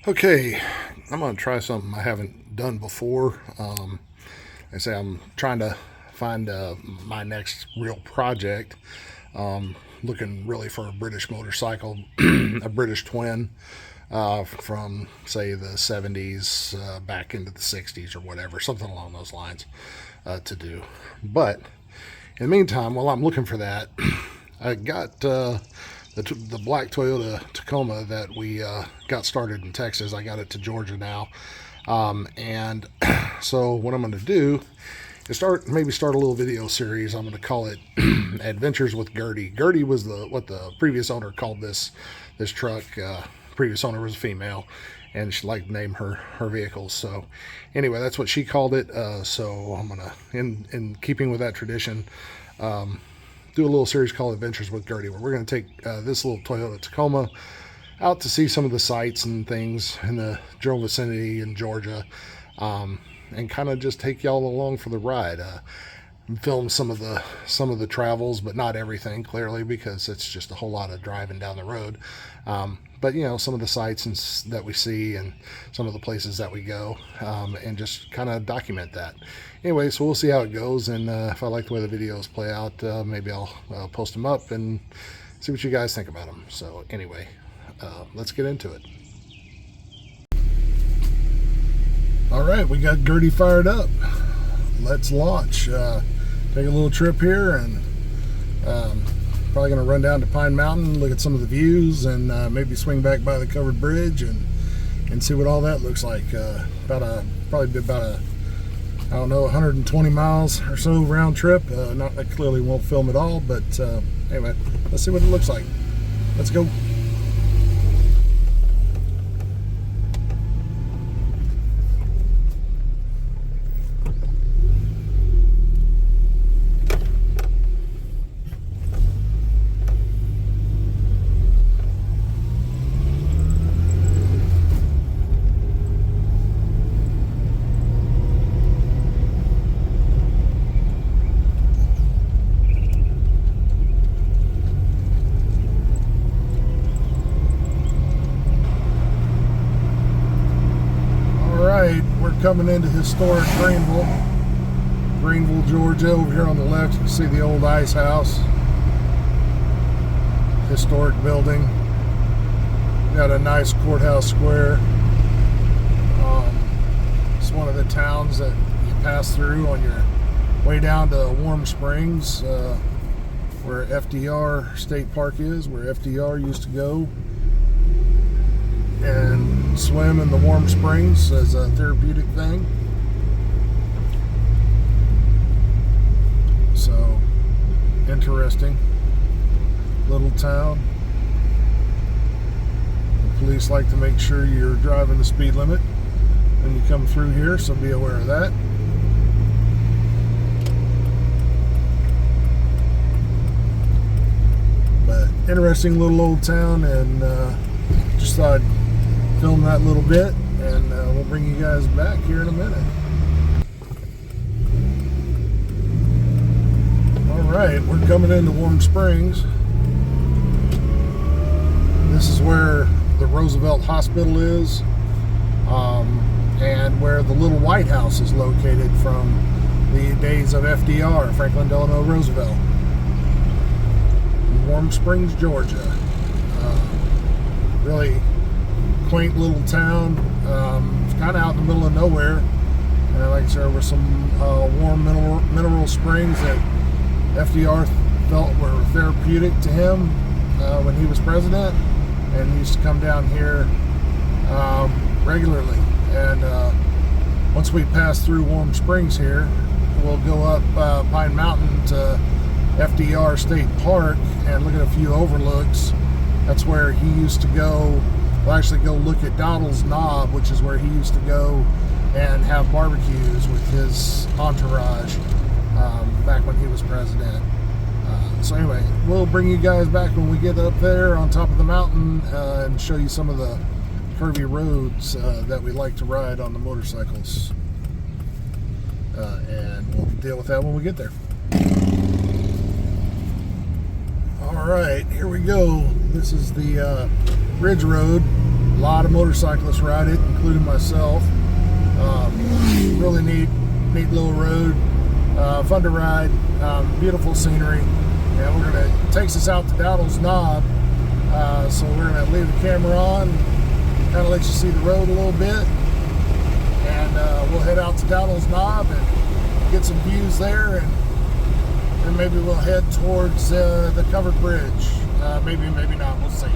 Okay, I'm going to try something I haven't done before. I say I'm trying to find my next real project. Looking really for a British motorcycle, a British twin from, say, the 70s back into the 60s or whatever, something along those lines to do. But in the meantime, while I'm looking for that, I got the black Toyota Tacoma that we got started in Texas. I got it to Georgia now, and so what I'm going to do is start a little video series. I'm going to call it Adventures with Gerty. Gerty was what the previous owner called this truck. Previous owner was a female, and she liked to name her vehicles. So anyway, that's what she called it. So I'm gonna, in keeping with that tradition, do a little series called Adventures with Gerty, where we're going to take this little Toyota Tacoma out to see some of the sights and things in the general vicinity in Georgia, and kind of just take y'all along for the ride. Film some of the travels, but not everything, clearly, because it's just a whole lot of driving down the road. But some of the sights that we see and some of the places that we go, and just kind of document that. Anyway, so we'll see how it goes, and if I like the way the videos play out, maybe I'll post them up and see what you guys think about them. So anyway, let's get into it. All right, we got Gerty fired up. Let's launch. Take a little trip here, and probably going to run down to Pine Mountain, look at some of the views, and maybe swing back by the covered bridge and see what all that looks like. Probably be about a, I don't know, 120 miles or so round trip. I clearly won't film it all, but anyway, let's see what it looks like. Let's go. We're coming into historic Greenville, Georgia. Over here on the left, you can see the old ice house. Historic building. Got a nice courthouse square. It's one of the towns that you pass through on your way down to Warm Springs, where FDR State Park is, where FDR used to go and swim in the warm springs as a therapeutic thing. So interesting little town. The police like to make sure you're driving the speed limit when you come through here, so be aware of that. But interesting little old town, and just thought I'd film that little bit, and we'll bring you guys back here in a minute. Alright, we're coming into Warm Springs. This is where the Roosevelt Hospital is, and where the little White House is located from the days of FDR, Franklin Delano Roosevelt. Warm Springs, Georgia. Really quaint little town. It's kind of out in the middle of nowhere, and like I said, there were some warm mineral springs that FDR felt were therapeutic to him when he was president, and he used to come down here regularly. And once we pass through Warm Springs here, we'll go up Pine Mountain to FDR State Park and look at a few overlooks. That's where he used to go. We'll actually go look at Donald's Knob, which is where he used to go and have barbecues with his entourage back when he was president. So anyway, we'll bring you guys back when we get up there on top of the mountain and show you some of the curvy roads that we like to ride on the motorcycles. And we'll deal with that when we get there. All right, here we go. This is the Ridge Road A lot of motorcyclists ride it, including myself. Really neat little road, fun to ride, beautiful scenery, and we're gonna takes us out to Dowdle's Knob. So we're gonna leave the camera on, kind of let you see the road a little bit, and we'll head out to Dowdle's Knob and get some views there, and then maybe we'll head towards the covered bridge. Maybe not. We'll see.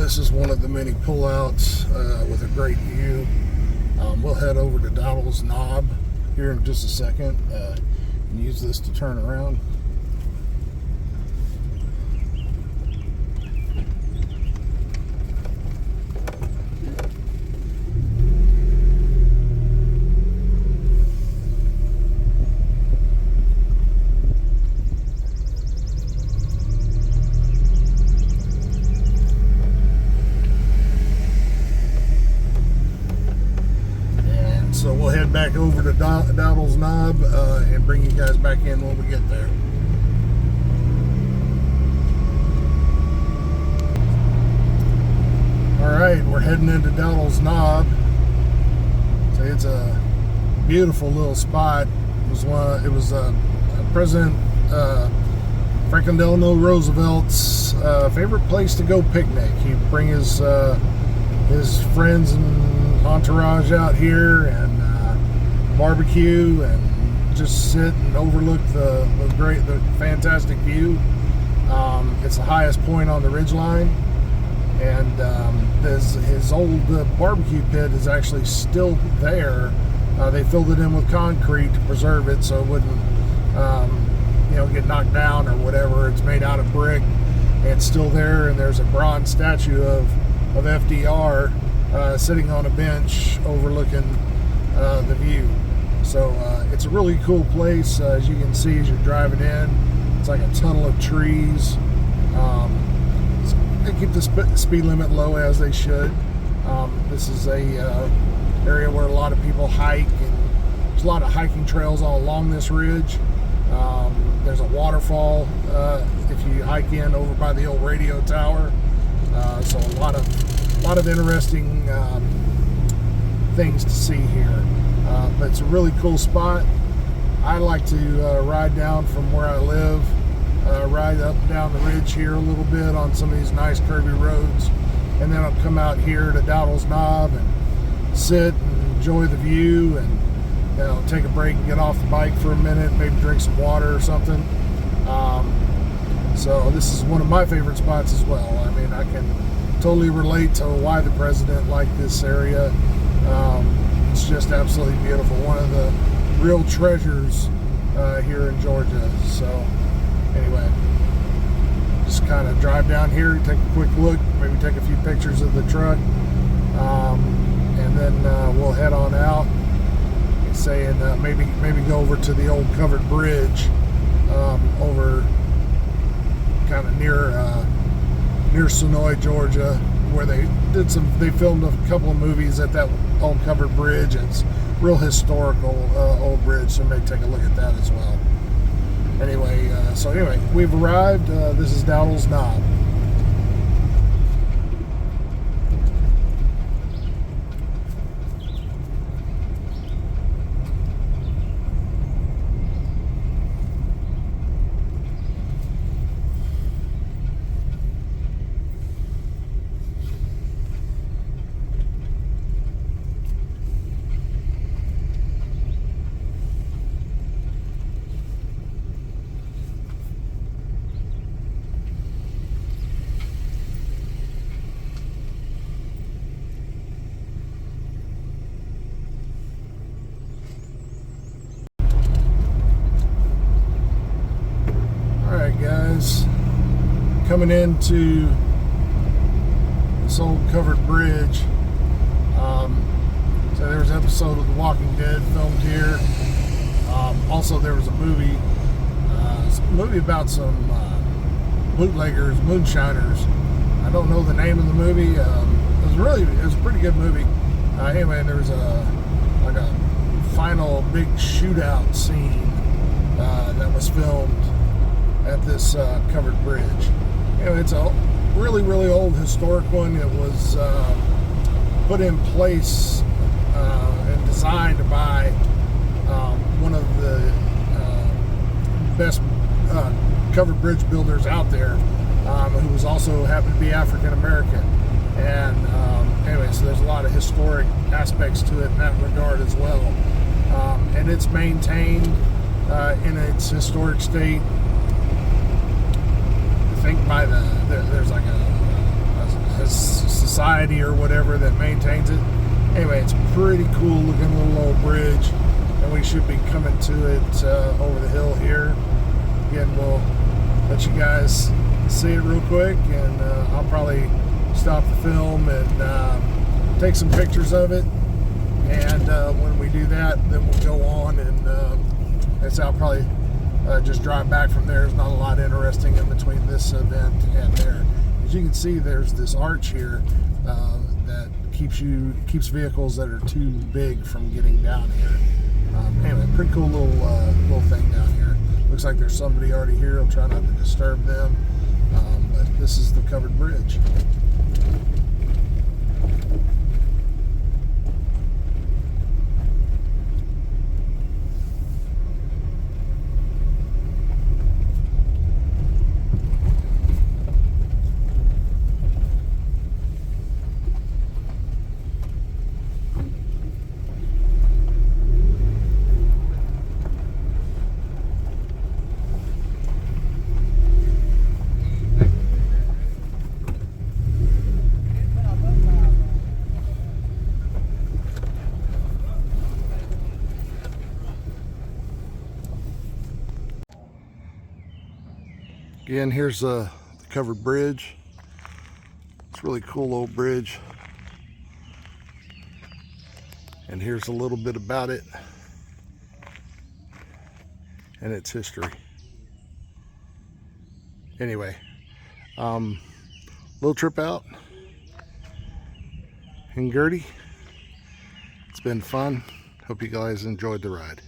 this is one of the many pullouts with a great view. We'll head over to Dowdle's Knob here in just a second and use this to turn around. So we'll head back over to Dowdle's Knob and bring you guys back in when we get there. Alright, we're heading into Dowdle's Knob. So it's a beautiful little spot. It was President Franklin Delano Roosevelt's favorite place to go picnic. He'd bring his friends and entourage out here and barbecue and just sit and overlook the fantastic view. It's the highest point on the ridgeline, and his old barbecue pit is actually still there. They filled it in with concrete to preserve it so it wouldn't get knocked down or whatever. It's made out of brick and it's still there, and there's a bronze statue of FDR sitting on a bench overlooking the view. So it's a really cool place. As you can see as you're driving in, it's like a tunnel of trees. They keep the speed limit low, as they should. This is a area where a lot of people hike, and there's a lot of hiking trails all along this ridge. There's a waterfall if you hike in over by the old radio tower. So a lot of interesting things to see here. But it's a really cool spot. I like to ride down from where I live, ride up and down the ridge here a little bit on some of these nice curvy roads, and then I'll come out here to Dowdle's Knob and sit and enjoy the view, and take a break and get off the bike for a minute, maybe drink some water or something. So this is one of my favorite spots as well. I mean, I can totally relate to why the president liked this area. It's just absolutely beautiful. One of the real treasures here in Georgia. So anyway, just kind of drive down here, take a quick look, maybe take a few pictures of the truck, and then we'll head on out. Saying maybe go over to the old covered bridge over kind of near Sonoy, Georgia, where they filmed a couple of movies at that old covered bridge. It's real historical old bridge, so maybe take a look at that as well. Anyway, we've arrived. This is Dowdle's Knob. Guys, coming into this old covered bridge. So there was an episode of The Walking Dead filmed here. Also there was a movie about some bootleggers, moonshiners. I don't know the name of the movie. It was a pretty good movie. Anyway, there was a final big shootout scene that was filmed at this covered bridge. It's a really, really old historic one. It was put in place and designed by one of the best covered bridge builders out there, who was also happened to be African American. And so there's a lot of historic aspects to it in that regard as well. And it's maintained in its historic state. I think by there's like a society or whatever that maintains it. Anyway, it's pretty cool looking little old bridge, and we should be coming to it over the hill here. Again, we'll let you guys see it real quick, and I'll probably stop the film and take some pictures of it. And when we do that, then we'll go on, and I'll probably just drive back from there. There's not a lot interesting in between this event and there. As you can see, there's this arch here that keeps vehicles that are too big from getting down here. Anyway, pretty cool little thing down here. Looks like there's somebody already here. I'll try not to disturb them. But this is the covered bridge. Again, here's the covered bridge. It's a really cool old bridge. And here's a little bit about it and its history. Anyway, little trip out in Gerty. It's been fun. Hope you guys enjoyed the ride.